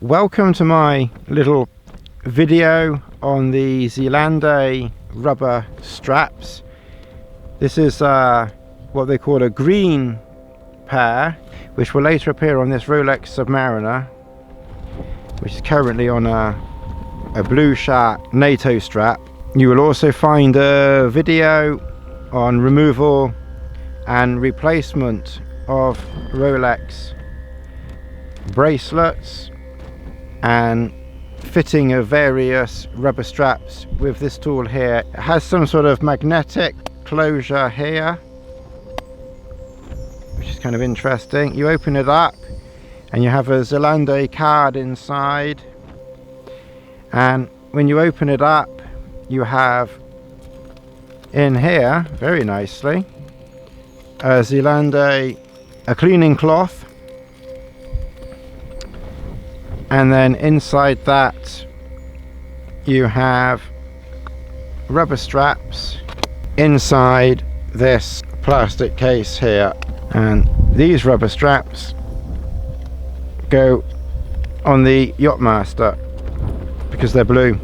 Welcome to my little video on the Zealande rubber straps. This is what they call a green pair, which will later appear on this Rolex Submariner, which is currently on a blue shark NATO strap. You will also find a video on removal and replacement of Rolex bracelets and fitting of various rubber straps with this tool here. It has some sort of magnetic closure here, which is kind of interesting. You open it up and you have a Zealande card inside, and when you open it up you have in here, very nicely, a Zealande, a cleaning cloth, and then inside that you have rubber straps inside this plastic case here, and these rubber straps go on the Yachtmaster because they're blue.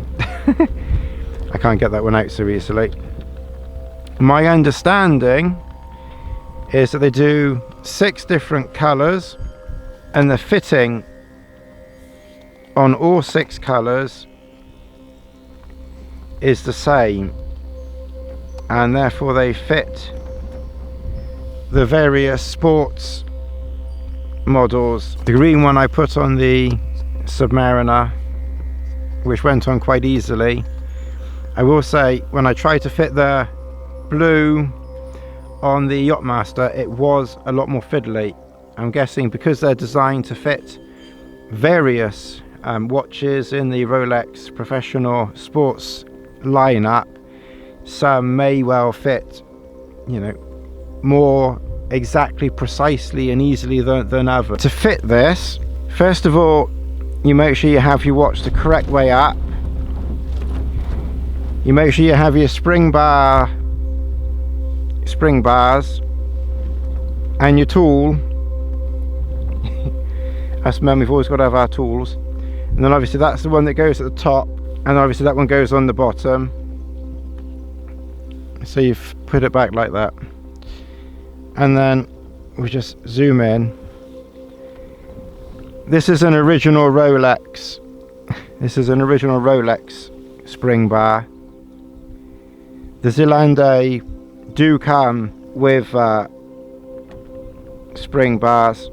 I can't get that one out so easily. My understanding is that they do 6 different colours, and the fitting on all 6 colours is the same, and therefore they fit the various sports models. The green one I put on the Submariner, which went on quite easily. I will say, when I tried to fit the blue on the Yachtmaster, it was a lot more fiddly. I'm guessing because they're designed to fit various watches in the Rolex professional sports lineup, some may well fit, you know, more exactly, precisely and easily than others. To fit this, first of all, you make sure you have your watch the correct way up. You make sure you have your spring bars and your tool. Us men, we've always got to have our tools. And then obviously that's the one that goes at the top, and obviously that one goes on the bottom. So you've put it back like that, and then we just zoom in. This is an original Rolex. This is an original Rolex spring bar. The Zealande do come with spring bars.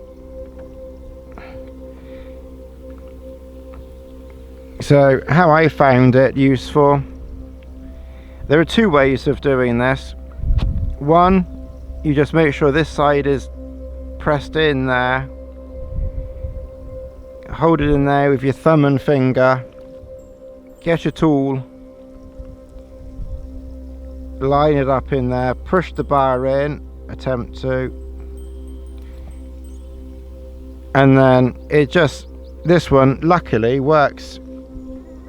So how I found it useful, there are 2 ways of doing this. One, you just make sure this side is pressed in there. Hold it in there with your thumb and finger. Get your tool, line it up in there, push the bar in, attempt to, and then it just, this one luckily works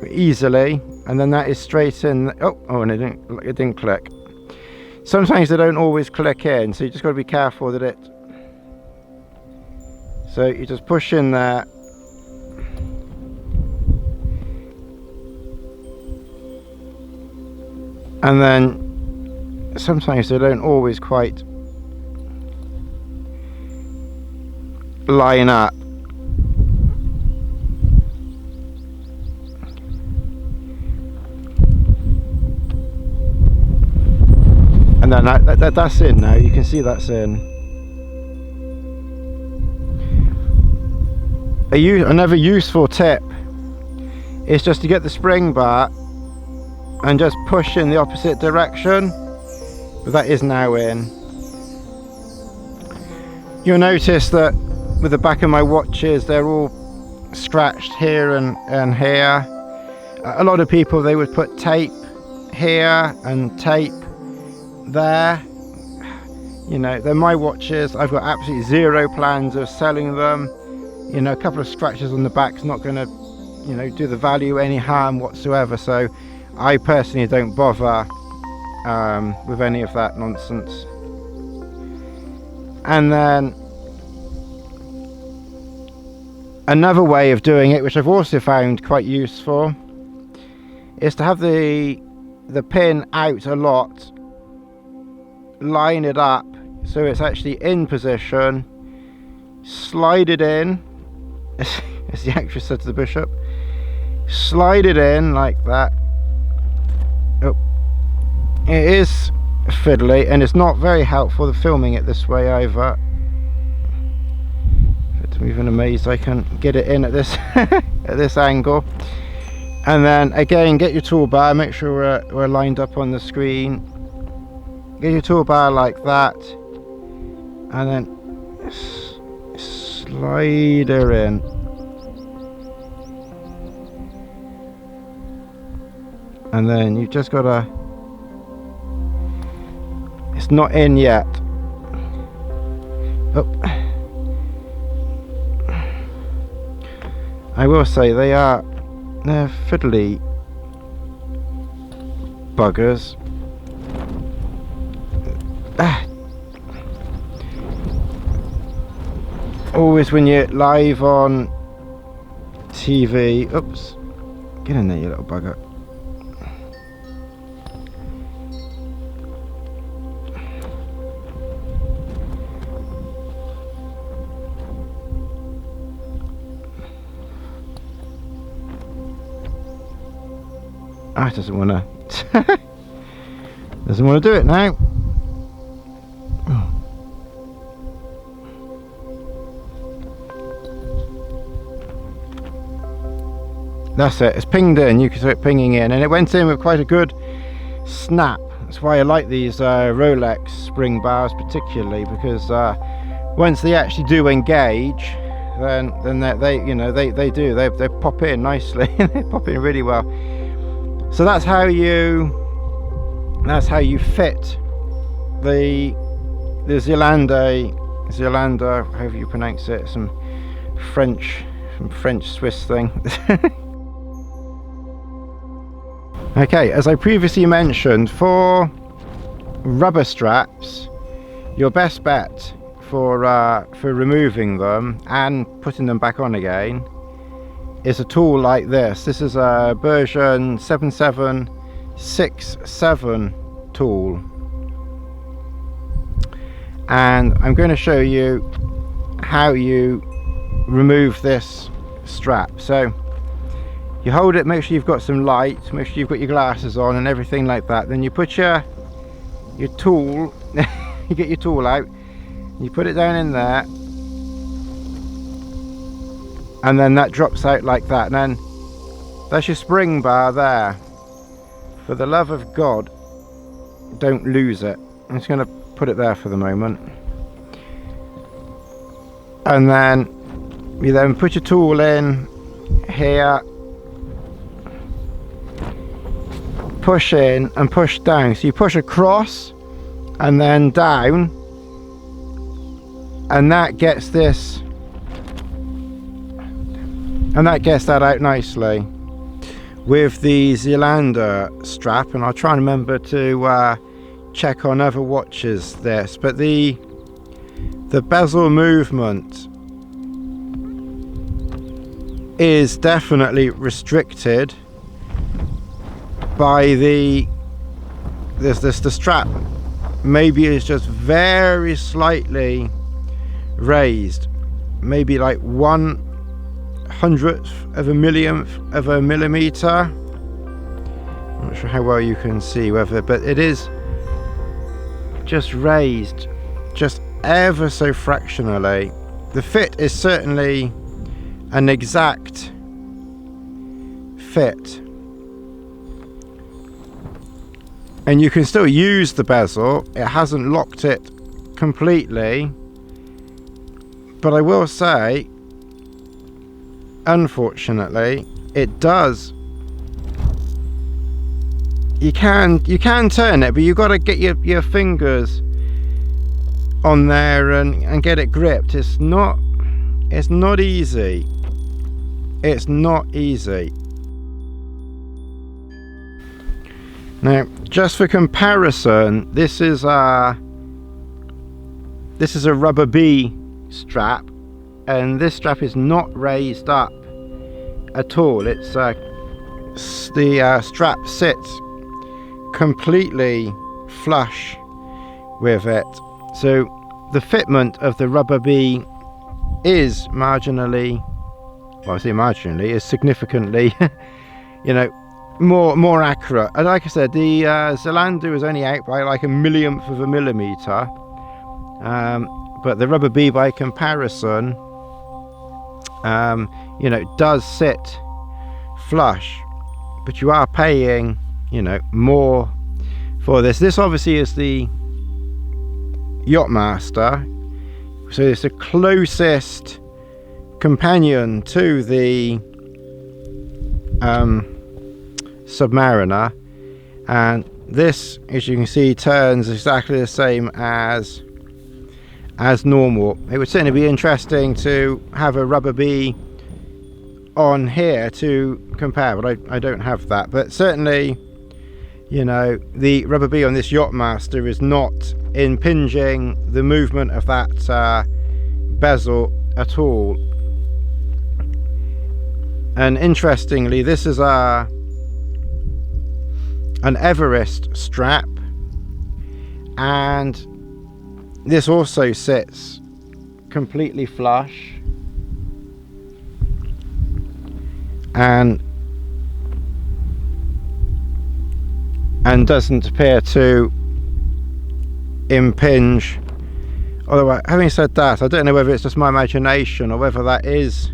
easily, and then that is straight in. Oh, and it didn't click. Sometimes they don't always click in, so you just got to be careful that it, so you just push in there, and then sometimes they don't always quite line up. And then that's in now. You can see that's in. Another useful tip is just to get the spring bar and just push in the opposite direction. But that is now in. You'll notice that with the back of my watches, they're all scratched here and here. A lot of people, they would put tape here and tape there. You know, they're my watches. I've got absolutely 0 plans of selling them. You know, a couple of scratches on the back's not going to, you know, do the value any harm whatsoever. So I personally don't bother with any of that nonsense. And then Another way of doing it, which I've also found quite useful, is to have the pin out a lot, line it up so it's actually in position, slide it in, as the actress said to the bishop, slide it in like that. Oh, it is fiddly, and it's not very helpful filming it this way either. I'm even amazed I can get it in at this at this angle. And then again, get your toolbar, make sure we're lined up on the screen. Get your toolbar like that, and then slide her in. And then you've just got to, it's not in yet. Oh. I will say they're fiddly buggers. Always when you're live on TV, oops, get in there you little bugger. Ah, doesn't want to doesn't want to do it now. That's it, it's pinged in, you can see it pinging in, and it went in with quite a good snap. That's why I like these Rolex spring bars particularly, because once they actually do engage, then they pop in nicely. They pop in really well. So that's how you fit the Zealande, however you pronounce it, some French Swiss thing. Okay, as I previously mentioned, for rubber straps, your best bet for removing them and putting them back on again is a tool like this. This is a version 7767 tool, and I'm going to show you how you remove this strap. So you hold it, make sure you've got some light, make sure you've got your glasses on and everything like that. Then you put your tool you get your tool out, you put it down in there, and then that drops out like that, and then that's your spring bar there. For the love of God, don't lose it. I'm just going to put it there for the moment, and then you then put your tool in here, push in and push down. So you push across and then down, and that gets this, and that gets that out nicely with the Zealande strap. And I'll try and remember to check on other watches this, but the bezel movement is definitely restricted by the strap maybe is just very slightly raised, maybe like 1/100th of a millionth of a millimeter. I'm not sure how well you can see whether, but it is just raised just ever so fractionally. The fit is certainly an exact fit, and you can still use the bezel. It hasn't locked it completely, but I will say, unfortunately, it does. You can turn it, but you've got to get your fingers on there and get it gripped. It's not easy. It's not easy. Now, just for comparison, this is a Rubber B strap, and this strap is not raised up at all. It's the strap sits completely flush with it. So the fitment of the Rubber B is marginally, well, I say marginally, is significantly you know, more accurate. And like I said, the Zealande was only out by like a millionth of a millimeter, but the Rubber B by comparison you know, does sit flush, but you are paying, you know, more for this. This obviously is the Yachtmaster, so it's the closest companion to the Submariner, and this, as you can see, turns exactly the same as normal. It would certainly be interesting to have a Rubber B on here to compare, but I don't have that. But certainly, you know, the Rubber B on this Yachtmaster is not impinging the movement of that bezel at all. And interestingly, this is an Everest strap, and this also sits completely flush, and doesn't appear to impinge. Although, having said that, I don't know whether it's just my imagination or whether that is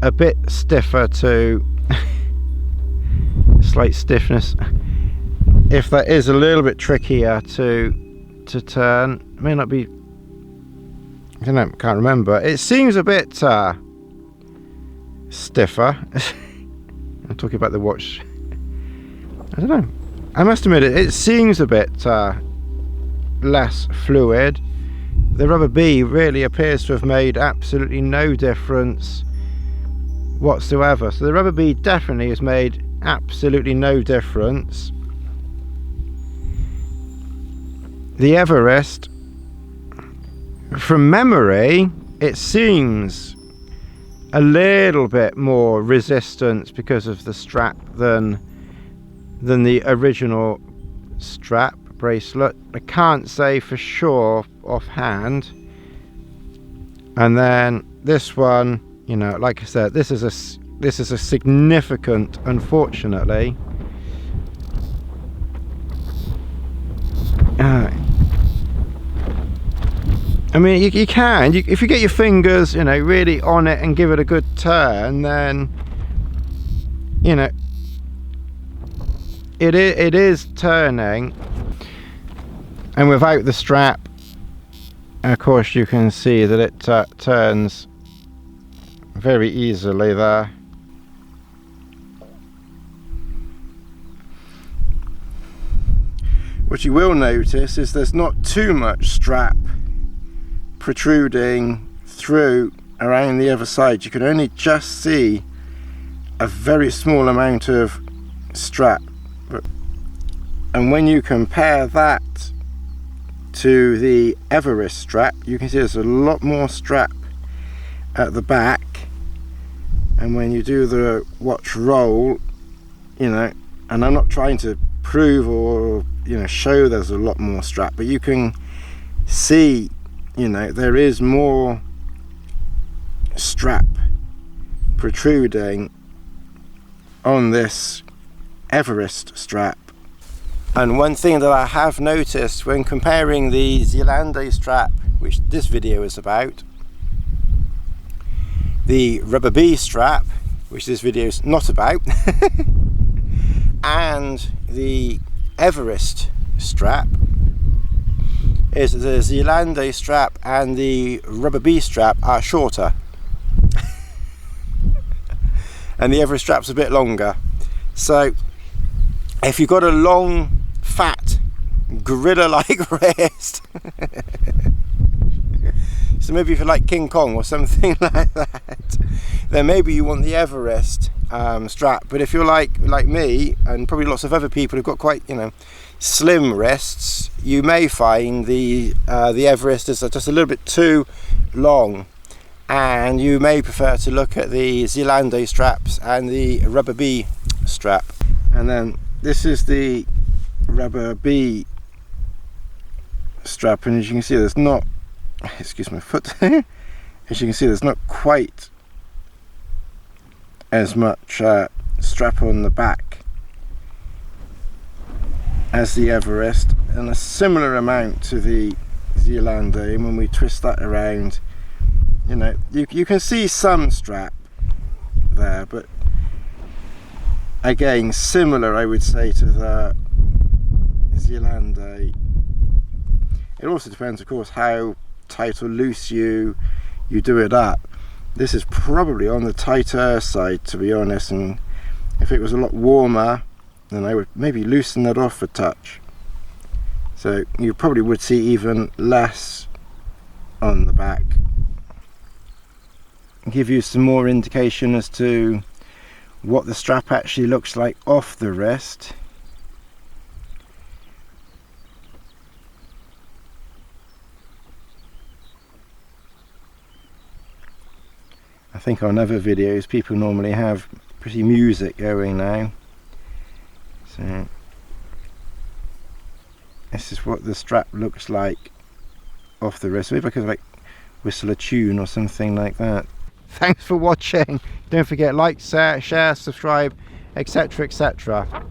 a bit stiffer to slight stiffness. If that is a little bit trickier to turn, it may not be, I don't know, can't remember. It seems a bit stiffer. I'm talking about the watch. I don't know, I must admit it seems a bit less fluid. The Rubber B really appears to have made absolutely no difference whatsoever. So the Rubber B definitely has made absolutely no difference. The Everest, from memory, it seems a little bit more resistance because of the strap than the original strap bracelet. I can't say for sure offhand. And then this one, you know, like I said, this is a significant, unfortunately, I mean, you can, if you get your fingers, you know, really on it and give it a good turn, then, you know, it is turning. And without the strap, of course, you can see that it turns very easily there. What you will notice is there's not too much strap protruding through around the other side. You can only just see a very small amount of strap. And when you compare that to the Everest strap, you can see there's a lot more strap at the back. And when you do the watch roll, you know, and I'm not trying to prove or, you know, show there's a lot more strap, but you can see, you know, there is more strap protruding on this Everest strap. And one thing that I have noticed when comparing the Zealande strap, which this video is about, the Rubber B strap, which this video is not about, and the Everest strap, is the Zealande strap and the Rubber B strap are shorter. And the Everest strap's a bit longer. So if you've got a long, fat, gorilla-like wrist, so maybe if you like King Kong or something like that, then maybe you want the Everest strap. But if you're like me, and probably lots of other people who've got quite, you know, slim wrists, you may find the Everest is just a little bit too long. and you may prefer to look at the Zealande straps and the Rubber B strap. And then this is the Rubber B strap, and as you can see, there's not, excuse my foot, as you can see, there's not quite as much strap on the back as the Everest, and a similar amount to the Zealande. And when we twist that around, you know, you can see some strap there, but again, similar, I would say, to the Zealande. It also depends, of course, how tight or loose you do it up. This is probably on the tighter side, to be honest, and if it was a lot warmer, then I would maybe loosen that off a touch. So you probably would see even less on the back. Give you some more indication as to what the strap actually looks like off the wrist. I think on other videos people normally have pretty music going now. So this is what the strap looks like off the wrist. Maybe I could like whistle a tune or something like that. Thanks for watching. Don't forget, like, share, subscribe, etc, etc.